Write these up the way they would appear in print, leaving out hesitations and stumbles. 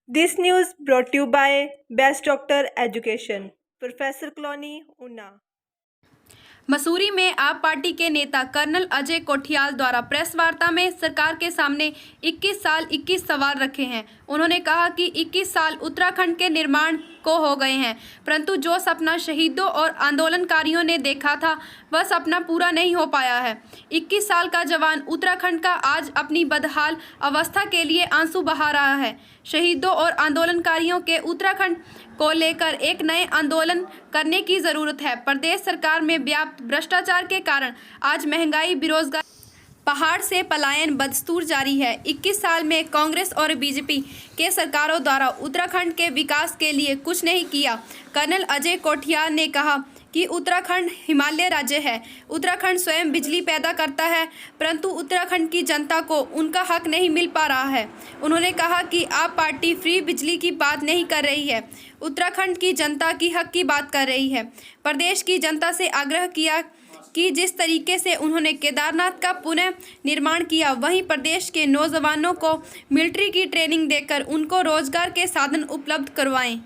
This news brought to you by Best Doctor Education, Professor Colony, Una. Mussoorie में आप party के नेता colonel Ajay Kothiyal द्वारा प्रेस वार्ता में सरकार के सामने 21 साल 21 सवाल रखे हैं। उन्होंने कहा कि 21 साल उत्तराखंड के निर्माण को हो गए हैं, परंतु जो सपना शहीदों और आंदोलनकारियों ने देखा था वह सपना पूरा नहीं हो पाया है। 21 साल का जवान उत्तराखंड का आज अपनी बदहाल अवस्था के लिए आंसू बहा रहा है। शहीदों और आंदोलनकारियों के उत्तराखंड को लेकर एक नए आंदोलन करने की ज़रूरत है। प्रदेश सरकार में व्याप्त भ्रष्टाचार के कारण आज महंगाई, बेरोजगार, पहाड़ से पलायन बदस्तूर जारी है। 21 साल में कांग्रेस और बीजेपी के सरकारों द्वारा उत्तराखंड के विकास के लिए कुछ नहीं किया। कर्नल अजय कोठियाल ने कहा कि उत्तराखंड हिमालय राज्य है। उत्तराखंड स्वयं बिजली पैदा करता है, परंतु उत्तराखंड की जनता को उनका हक नहीं मिल पा रहा है। उन्होंने कहा कि आप पार्टी फ्री बिजली की बात नहीं कर रही है, उत्तराखंड की जनता की हक की बात कर रही है। प्रदेश की जनता से आग्रह किया कि जिस तरीके से उन्होंने केदारनाथ का पुनः निर्माण किया, वहीं प्रदेश के नौजवानों को मिलिट्री की ट्रेनिंग देकर उनको रोजगार के साधन उपलब्ध करवाएं।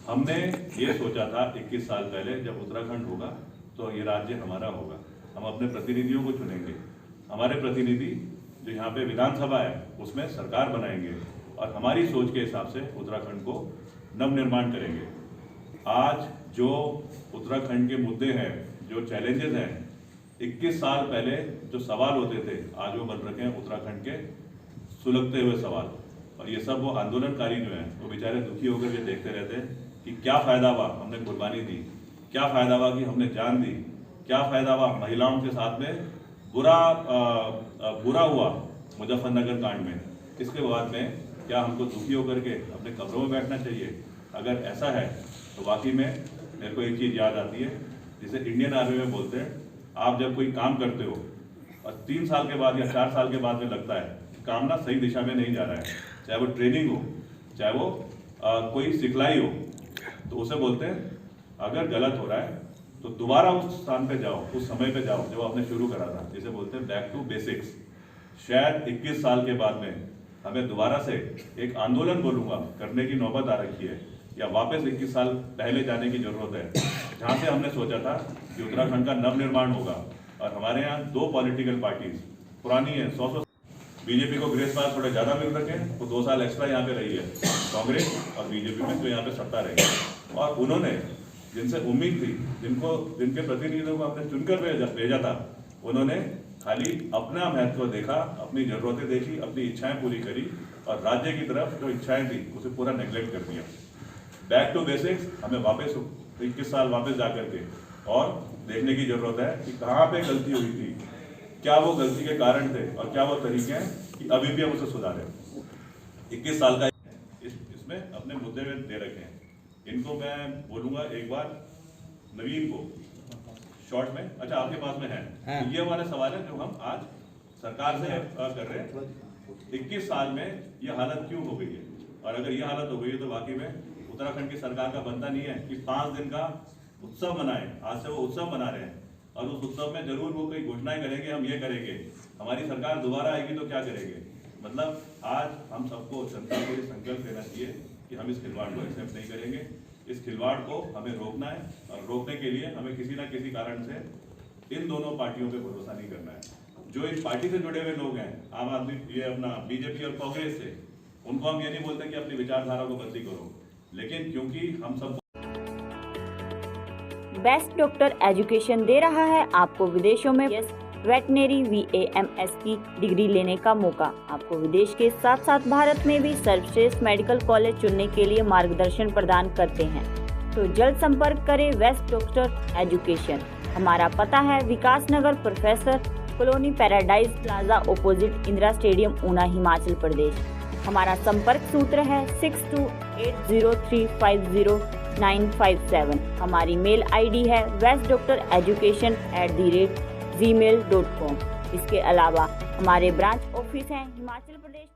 हमने ये सोचा था 21 साल पहले, जब उत्तराखंड होगा तो ये राज्य हमारा होगा, हम अपने प्रतिनिधियों को चुनेंगे, हमारे प्रतिनिधि जो यहाँ पे विधानसभा है उसमें सरकार बनाएंगे और हमारी सोच के हिसाब से उत्तराखंड को नवनिर्माण करेंगे। आज जो उत्तराखंड के मुद्दे हैं, जो चैलेंजेस हैं, 21 साल पहले जो सवाल होते थे आज वो बन रखे हैं उत्तराखंड के सुलगते हुए सवाल। और ये सब वो आंदोलनकारी जो हैं वो बेचारे दुखी होकर ये देखते रहते हैं कि क्या फ़ायदा हुआ हमने कुर्बानी दी, क्या फ़ायदा हुआ कि हमने जान दी, क्या फ़ायदा हुआ महिलाओं के साथ में बुरा हुआ मुजफ्फरनगर कांड में। इसके बाद में क्या हमको दुखी होकर के अपने कब्रों में बैठना चाहिए? अगर ऐसा है तो वाकई में मेरे को एक चीज़ याद आती है, जिसे इंडियन आर्मी में बोलते हैं, आप जब कोई काम करते हो और 3 साल के बाद या 4 साल के बाद में लगता है काम ना सही दिशा में नहीं जा रहा है, चाहे वो ट्रेनिंग हो, चाहे वो कोई सिखलाई हो, तो उसे बोलते हैं अगर गलत हो रहा है तो दोबारा उस स्थान पे जाओ, उस समय पे जाओ जब आपने शुरू करा था, जिसे बोलते हैं बैक टू बेसिक्स। शायद 21 साल के बाद में हमें दोबारा से एक आंदोलन बोलूँगा करने की नौबत आ रखी है, या वापस 21 साल पहले जाने की जरूरत है, जहाँ से हमने सोचा था कि उत्तराखंड का नवनिर्माण होगा। और हमारे यहाँ 2 पॉलिटिकल पार्टीज पुरानी है, 100 बीजेपी को ग्रेस मार्क थोड़े ज़्यादा मिल रखे हैं, वो 2 साल एक्स्ट्रा यहाँ पे रही है कांग्रेस और बीजेपी में, तो यहाँ पे सत्ता रही है। और उन्होंने जिनसे उम्मीद थी, जिनके प्रतिनिधियों को आपने चुनकर भेजा था, उन्होंने खाली अपना महत्व देखा, अपनी ज़रूरतें देखी, अपनी इच्छाएं पूरी करी और राज्य की तरफ जो इच्छाएं थी उसे पूरा नेग्लेक्ट कर दिया। बैक टू बेसिक्स हमें वापस 21 साल वापस जा करके और देखने की जरूरत है कि कहाँ पे गलती हुई थी, क्या वो गलती के कारण थे और क्या वो तरीके हैं कि अभी भी हम उसे सुधारें। 21 साल का इसमें अपने मुद्दे में दे रखे हैं, इनको मैं बोलूँगा एक बार नवीन को शॉर्ट में। अच्छा, आपके पास में है तो ये वाले सवाल है जो हम आज सरकार से कर रहे हैं। 21 साल में ये हालत क्यों हो गई है, और अगर ये हालत हो गई है तो वाकई में उत्तराखंड की सरकार का बनता नहीं है कि 5 दिन का उत्सव मनाएं। आज से वो उत्सव मना रहे हैं और उस उत्सव में जरूर वो कोई घोषणाएं करेंगे, हम ये करेंगे, हमारी सरकार दोबारा आएगी तो क्या करेंगे। मतलब आज हम सबको जनता को ये संकल्प लेना चाहिए कि हम इस खिलवाड़ को एक्सेप्ट नहीं करेंगे। इस खिलवाड़ को हमें रोकना है और रोकने के लिए हमें किसी ना किसी कारण से इन दोनों पार्टियों पर भरोसा नहीं करना है। जो इस पार्टी से जुड़े हुए लोग हैं, आम आदमी, ये अपना बीजेपी और कांग्रेस से, उनको हम ये नहीं बोलते कि अपनी विचारधारा को बदली करो, लेकिन क्योंकि हम सब बेस्ट डॉक्टर एजुकेशन दे रहा है आपको विदेशों में वेटनरी VAMS की डिग्री लेने का मौका। आपको विदेश के साथ साथ भारत में भी सर्वश्रेष्ठ मेडिकल कॉलेज चुनने के लिए मार्गदर्शन प्रदान करते हैं। तो जल्द संपर्क करें बेस्ट डॉक्टर एजुकेशन। हमारा पता है Vikas Nagar, professor colony, paradise plaza, opposite Indira stadium, Una, Himachal Pradesh. हमारा संपर्क सूत्र है 6280350957। हमारी मेल ID है bestdoctoreducation@gmail.com। इसके अलावा हमारे ब्रांच ऑफिस हैं हिमाचल प्रदेश।